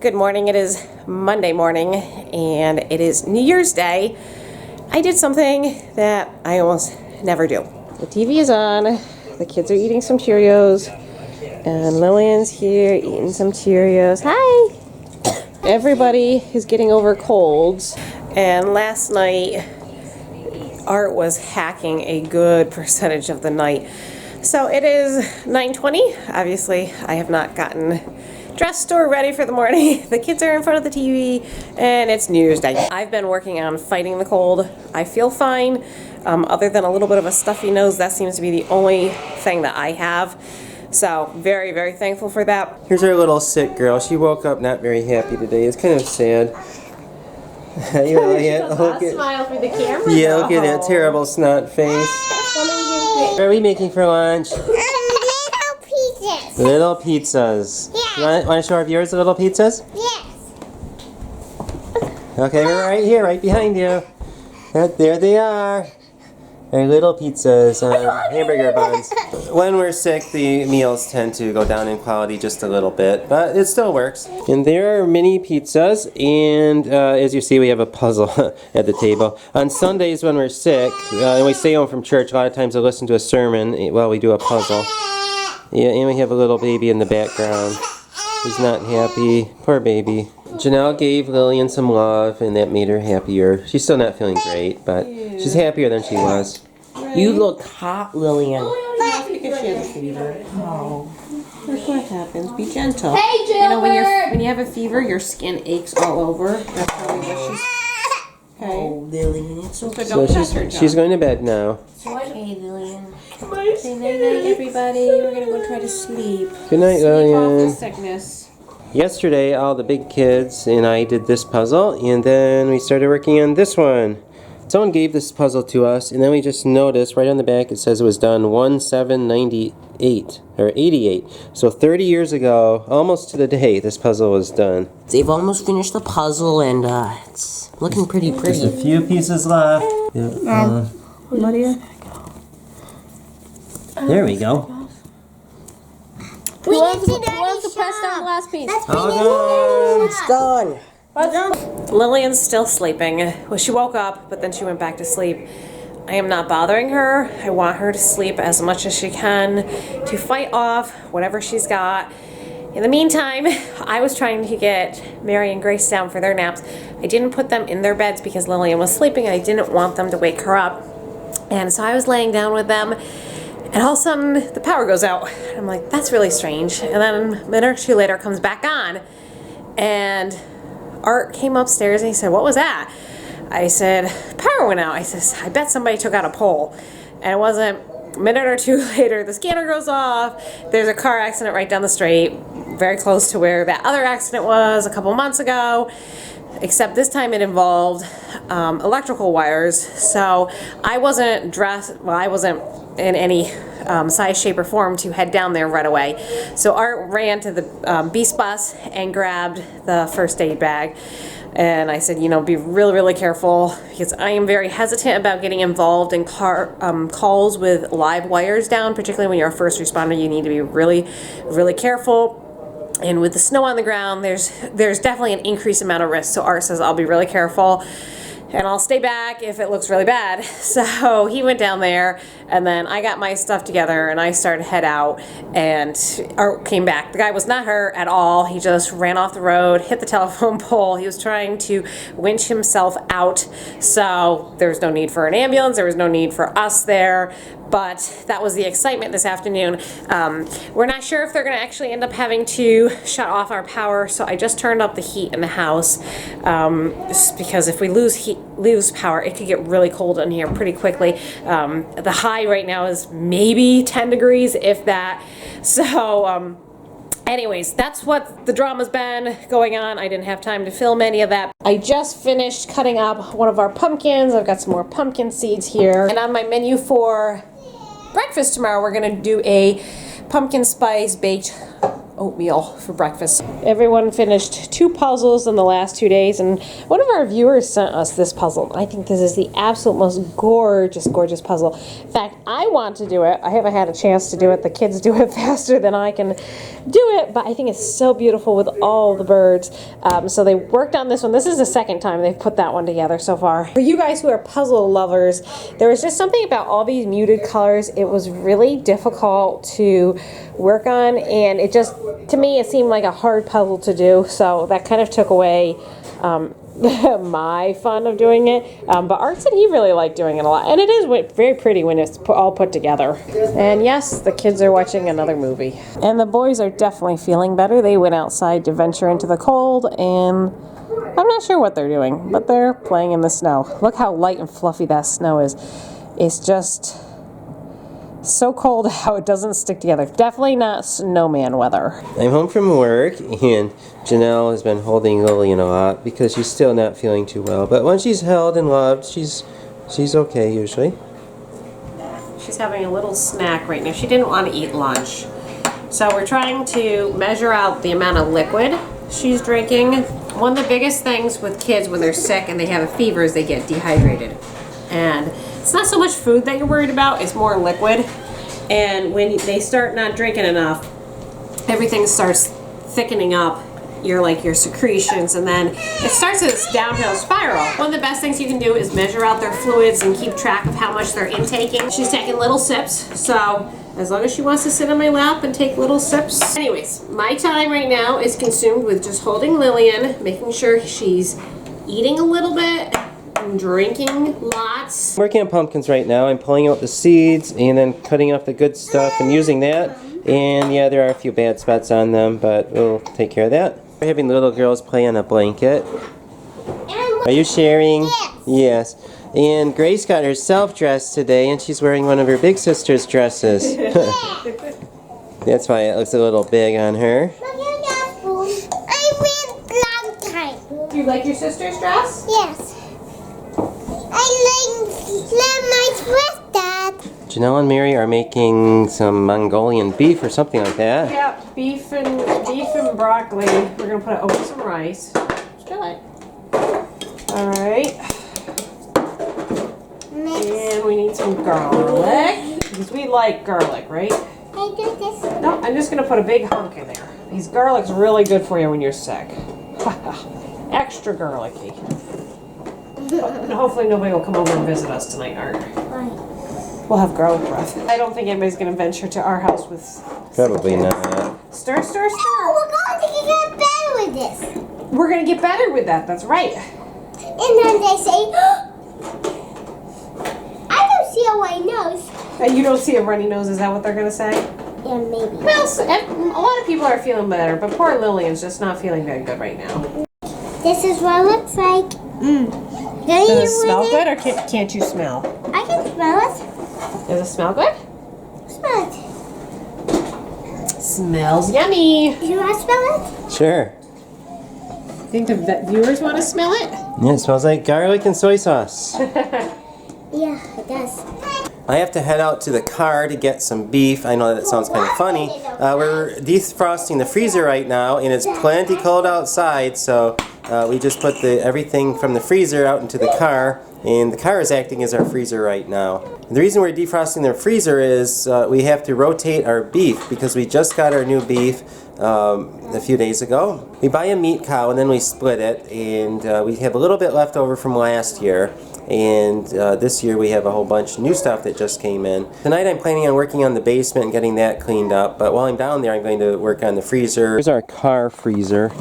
Good morning. It is Monday morning and it is New Year's Day. I did something that I almost never do. The TV is on, the kids are eating some Cheerios, and Lillian's here eating some Cheerios. Hi! Everybody is getting over colds, and last night Art was hacking a good percentage of the night. So it is 9:20. Obviously, I have not gotten dressed or ready for the morning. The kids are in front of the TV, and it's New Year's Day. I've been working on fighting the cold. I feel fine, other than a little bit of a stuffy nose. That seems to be the only thing that I have. So very, very thankful for that. Here's our little sick girl. She woke up not very happy today. It's kind of sad. You know, Smile for the camera. Yeah, look at that terrible snot face. What are we making for lunch? Little pizzas. Yeah. You want to show our viewers the little pizzas? Yes. Okay, we're right here, right behind you. There they are. Our little pizzas, hamburger buns. When we're sick, the meals tend to go down in quality just a little bit, but it still works. And there are mini pizzas, and as you see, we have a puzzle at the table. On Sundays when we're sick, and we stay home from church, a lot of times I listen to a sermon while we do a puzzle. Yeah, and we have a little baby in the background. He's not happy. Poor baby. Janelle gave Lillian some love, and that made her happier. She's still not feeling great, but she's happier than she was. Right. You look hot, Lillian. Because she has a fever. Oh, that's what happens. Be gentle. Hey, Jill. You know, when you have a fever, your skin aches all over. That's probably what she's. Okay. Oh, Lillian, it's okay. So don't She's going to bed now. Okay, Lillian. Say night-night, everybody. We're going to go try to sleep. Good night, Sleep off the Lillian. sickness. Yesterday, all the big kids and I did this puzzle, and then we started working on this one. Someone gave this puzzle to us, and then we just noticed right on the back it says it was done 1798 or 88. So 30 years ago, almost to the day, this puzzle was done. They've almost finished the puzzle, and it's looking pretty Just a few pieces left. Yeah, there we go. Who wants to press down the last piece? It's done. Lillian's still sleeping. Well, she woke up, but then she went back to sleep. I am not bothering her. I want her to sleep as much as she can to fight off whatever she's got. In the meantime, I was trying to get Mary and Grace down for their naps. I didn't put them in their beds because Lillian was sleeping and I didn't want them to wake her up. And so I was laying down with them, and all of a sudden the power goes out. I'm like, that's really strange. And then a minute or two later it comes back on, and Art came upstairs and he said, what was that? I said, power went out. I says, I bet somebody took out a pole. And it wasn't. A minute or two later, the scanner goes off. There's a car accident right down the street, very close to where that other accident was a couple months ago. Except this time it involved electrical wires. So I wasn't dressed, well, I wasn't in any size, shape, or form to head down there right away. So Art ran to the Beast Bus and grabbed the first aid bag. And I said, you know, be really, really careful, because I am very hesitant about getting involved in calls with live wires down, particularly when you're a first responder. You need to be really, really careful. And with the snow on the ground, there's definitely an increased amount of risk. So Art says, I'll be really careful, and I'll stay back if it looks really bad. So he went down there, and then I got my stuff together, and I started to head out, and Art came back. The guy was not hurt at all. He just ran off the road, hit the telephone pole. He was trying to winch himself out, so there was no need for an ambulance. There was no need for us there. But that was the excitement this afternoon. We're not sure if they're going to actually end up having to shut off our power, so I just turned up the heat in the house, just because if we lose power, it could get really cold in here pretty quickly. The high right now is maybe 10 degrees, if that. So anyways, that's what the drama's been going on. I didn't have time to film any of that. I just finished cutting up one of our pumpkins. I've got some more pumpkin seeds here. And on my menu for breakfast tomorrow, we're gonna do a pumpkin spice baked oatmeal for breakfast. Everyone finished 2 puzzles in the last 2 days, and one of our viewers sent us this puzzle. I think this is the absolute most gorgeous, gorgeous puzzle. In fact, I want to do it. I haven't had a chance to do it. The kids do it faster than I can do it, but I think it's so beautiful with all the birds. So they worked on this one. This is the second time they've put that one together so far. For you guys who are puzzle lovers, there was just something about all these muted colors. It was really difficult to work on, and it just, to me, it seemed like a hard puzzle to do, so that kind of took away my fun of doing it. But Art said he really liked doing it a lot, and it is very pretty when it's all put together. And yes, the kids are watching another movie. And the boys are definitely feeling better. They went outside to venture into the cold, and I'm not sure what they're doing, but they're playing in the snow. Look how light and fluffy that snow is. It's just so cold how it doesn't stick together. Definitely not snowman weather. I'm home from work, and Janelle has been holding Lillian a lot because she's still not feeling too well. But when she's held and loved, she's okay usually. She's having a little snack right now. She didn't want to eat lunch. So we're trying to measure out the amount of liquid she's drinking. One of the biggest things with kids when they're sick and they have a fever is they get dehydrated. And it's not so much food that you're worried about, it's more liquid. And when they start not drinking enough, everything starts thickening up your secretions, and then it starts this downhill spiral. One of the best things you can do is measure out their fluids and keep track of how much they're intaking. She's taking little sips, so as long as she wants to sit on my lap and take little sips. Anyways, my time right now is consumed with just holding Lillian, making sure she's eating a little bit, drinking lots. Working on pumpkins right now. I'm pulling out the seeds and then cutting off the good stuff and using that. And yeah, there are a few bad spots on them, but we'll take care of that. We're having the little girls play on a blanket. Are you sharing? Yes. And Grace got herself dressed today, and she's wearing one of her big sister's dresses. That's why it looks a little big on her. Do you like your sister's dress? Yes. I like my dress, Dad. Janelle and Mary are making some Mongolian beef or something like that. Yep, beef and broccoli. We're gonna put it over some rice. Still it. All right. And we need some garlic because we like garlic, right? I do this. No, I'm just gonna put a big hunk in there. These garlic's really good for you when you're sick. Extra garlicky. And hopefully nobody will come over and visit us tonight, Art. We'll have garlic breath. I don't think anybody's going to venture to our house with... Probably not. Stir, stir, stir. We're going to get better with this. We're going to get better with that. That's right. And then they say, I don't see a white nose. And you don't see a runny nose. Is that what they're going to say? Yeah, maybe. Well, a lot of people are feeling better, but poor Lillian's just not feeling very good right now. This is what it looks like. Does it smell good, or can't you smell? I can smell it. Does it smell good? Smell it. Smells yummy. Do you want to smell it? Sure. Think the viewers want to smell it? Yeah, it smells like garlic and soy sauce. Yeah, it does. I have to head out to the car to get some beef. I know that sounds kind of funny. We're defrosting the freezer right now, and it's plenty cold outside, so we just put everything from the freezer out into the car, and the car is acting as our freezer right now. The reason we're defrosting the freezer is we have to rotate our beef because we just got our new beef a few days ago. We buy a meat cow and then we split it, and we have a little bit left over from last year. And this year we have a whole bunch of new stuff that just came in. Tonight I'm planning on working on the basement and getting that cleaned up, but while I'm down there I'm going to work on the freezer. Here's our car freezer,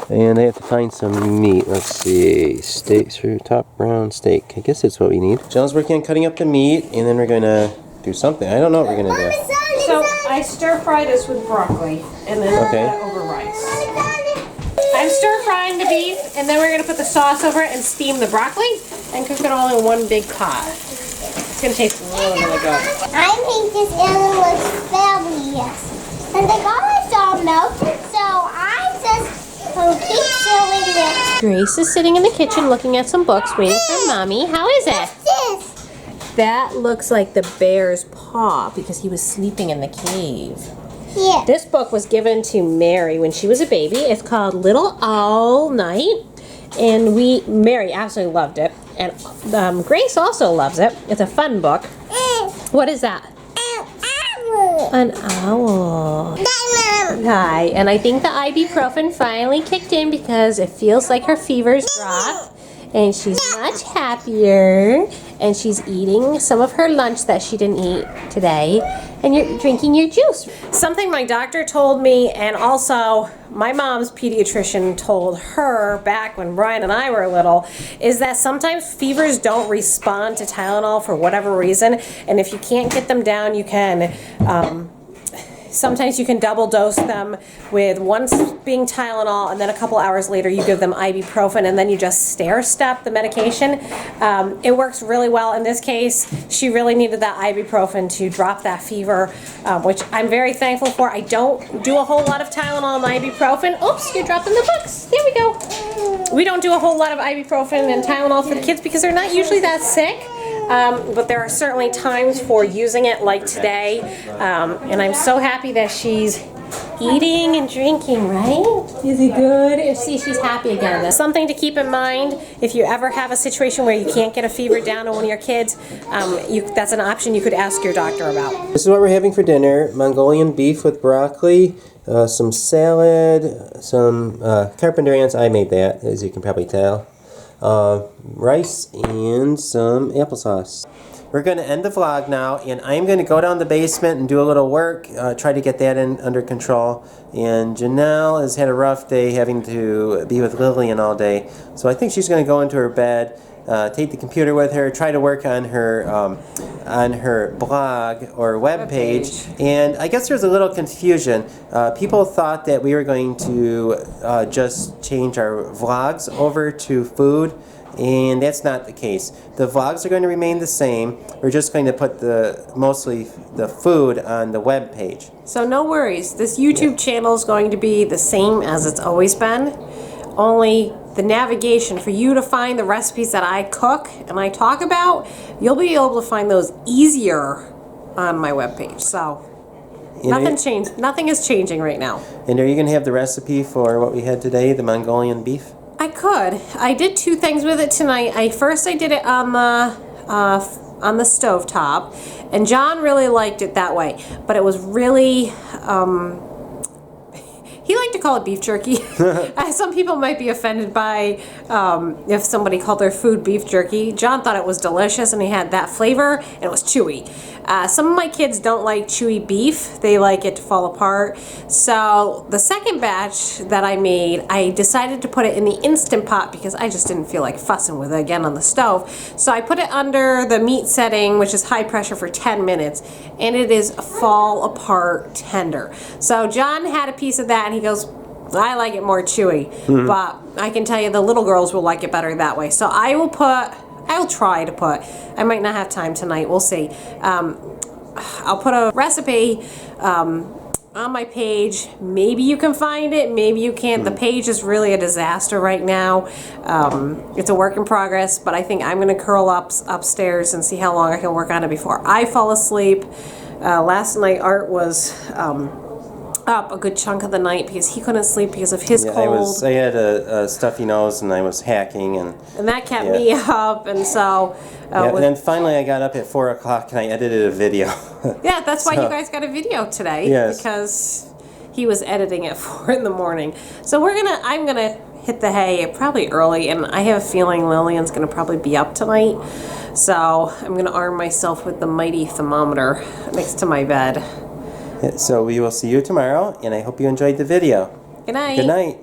and I have to find some meat. Let's see, steaks for top brown steak. I guess that's what we need. Jill's working on cutting up the meat, and then we're going to do something. I don't know what we're going to do. So I stir fry this with broccoli and then put that over rice. I'm stir frying the beef, and then we're going to put the sauce over it and steam the broccoli and cook it all in one big pot. It's going to taste really, really good. I think this animal looks fabulous. And the garlic's all melted, so I just will keep filling it. Grace is sitting in the kitchen looking at some books, waiting for Mommy. How is it? This. That looks like the bear's paw because he was sleeping in the cave. Yeah. This book was given to Mary when she was a baby. It's called Little All Night. And Mary absolutely loved it. And Grace also loves it. It's a fun book. What is that? An owl. Hi. And I think the ibuprofen finally kicked in because it feels like her fever's dropped. And she's much happier. And she's eating some of her lunch that she didn't eat today. And you're drinking your juice. Something my doctor told me, and also my mom's pediatrician told her back when Brian and I were little, is that sometimes fevers don't respond to Tylenol for whatever reason. And if you can't get them down, you can... sometimes you can double dose them with once being Tylenol, and then a couple hours later you give them ibuprofen, and then you just stair-step the medication. It works really well. In this case, she really needed that ibuprofen to drop that fever, which I'm very thankful for. I don't do a whole lot of Tylenol and ibuprofen. Oops, you're dropping the books. There we go. We don't do a whole lot of ibuprofen and Tylenol for the kids because they're not usually that sick. But there are certainly times for using it like today, and I'm so happy that she's eating and drinking, right? Is it good? See, she's happy again. That's something to keep in mind if you ever have a situation where you can't get a fever down on one of your kids. That's an option you could ask your doctor about. This is what we're having for dinner: Mongolian beef with broccoli, some salad, some carpenter ants. I made that, as you can probably tell. Rice and some applesauce. We're going to end the vlog now, and I'm going to go down the basement and do a little work, try to get that under control. And Janelle has had a rough day having to be with Lillian all day, so I think she's going to go into her bed, take the computer with her, try to work on her blog or web page. And I guess there's a little confusion. People thought that we were going to just change our vlogs over to food, and that's not the case. The vlogs are going to remain the same. We're just going to put mostly the food on the web page. So no worries. This YouTube channel is going to be the same as it's always been. Only the navigation for you to find the recipes that I cook and I talk about, you'll be able to find those easier on my webpage. So nothing is changing right now. And are you going to have the recipe for what we had today, the Mongolian beef? I could. I did two things with it tonight. First I did it on the stovetop, and John really liked it that way. But it was really he liked to call it beef jerky. Some people might be offended by if somebody called their food beef jerky. John thought it was delicious, and he had that flavor, and it was chewy. Some of my kids don't like chewy beef. They like it to fall apart. So the second batch that I made, I decided to put it in the Instant Pot because I just didn't feel like fussing with it again on the stove. So I put it under the meat setting, which is high pressure, for 10 minutes, and it is fall apart tender. So John had a piece of that, and he goes, I like it more chewy, but I can tell you the little girls will like it better that way. So I'll try to put, I might not have time tonight, we'll see. I'll put a recipe on my page. Maybe you can find it, maybe you can't. The page is really a disaster right now. It's a work in progress, but I think I'm gonna curl up upstairs and see how long I can work on it before I fall asleep. Last night Art was up a good chunk of the night because he couldn't sleep because of his cold. I had a stuffy nose, and I was hacking, and that kept me up, and so and then finally I got up at 4 o'clock and I edited a video. Yeah, that's why you guys got a video today. Yes. Because he was editing at 4 in the morning. So I'm gonna hit the hay probably early, and I have a feeling Lillian's gonna probably be up tonight. So I'm gonna arm myself with the mighty thermometer next to my bed. So we will see you tomorrow, and I hope you enjoyed the video. Good night. Good night.